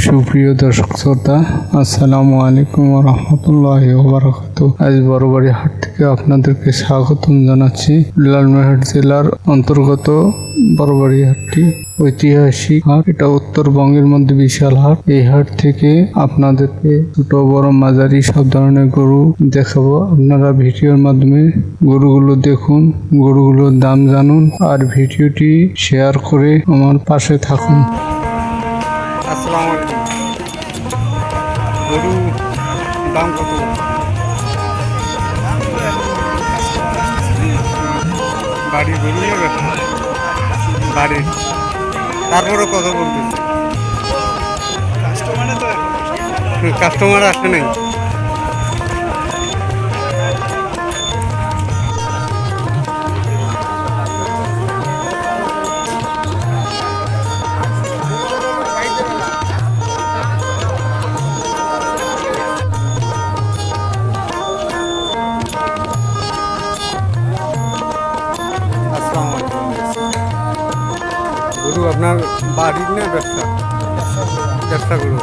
সুপ্রিয় দর্শক শ্রোতা, আসসালামু আলাইকুম ওয়া রাহমাতুল্লাহি ওয়া বারাকাতুহু। আজ বড়বাড়ি হাট থেকে আপনাদেরকে স্বাগতম জানাচ্ছি। লালমনিরহাট জেলার অন্তর্গত বড়বাড়ি হাটটি ঐতিহাসিক হাট। এটা উত্তরবঙ্গের মধ্যে বিশাল হাট। এই হাট থেকে আপনাদেরকে ছোট বড় মাঝারি সব ধরনের গরু দেখাবো। আপনারা ভিডিওর মাধ্যমে গরুগুলো দেখুন, গরুগুলোর দাম জানুন আর ভিডিওটি শেয়ার করে আমার পাশে থাকুন। আসসালামু আলাইকুম। গরু দাম কত? বাড়ির গরু নেবে? বাড়ির তারপরে কত বলতেছে? কাস্টমার আসে নাই। গরু আপনার বাড়ির না ব্যবসা? ব্যবসা গরু।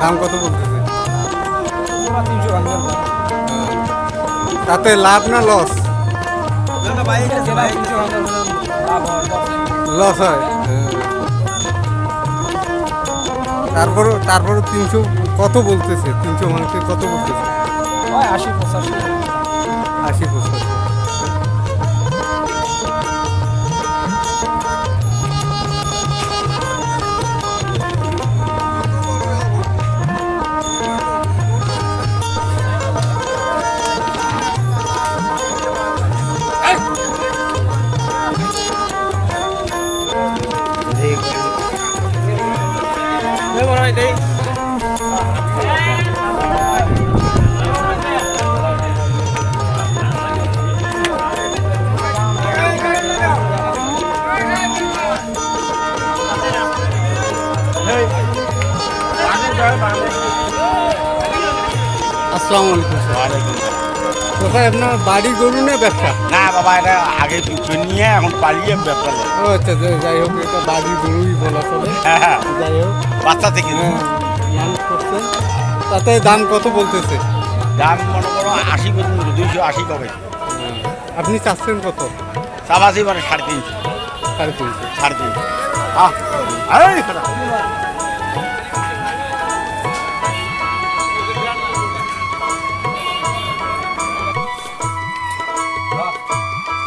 দাম কত বলতেছে? তাতে লাভ না লস? লস হয়। তারপরে 300 কত বলতেছে? 300 মানুষের কত বলতেছে? 80-85। আসসালামু আলাইকুম। কোথায় আপনার বাড়ি গরু না ব্যবসা? না বাবা, এটা আগে নিয়ে এখন পালিয়ে ব্যবসা। ও আচ্ছা, যাই হোক, এটা বাড়ি গরুই বলা চলে। হ্যাঁ, যাই হোক, বাচ্চা থেকে মানুষ করছে। তাতে দাম কত বলতেছে? দাম মনে করো 80 পর্যন্ত, 280 কবে। আপনি চাচ্ছেন কত? চাবাসি মানে 350। 350।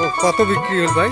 তো কত বিক্রি হল ভাই?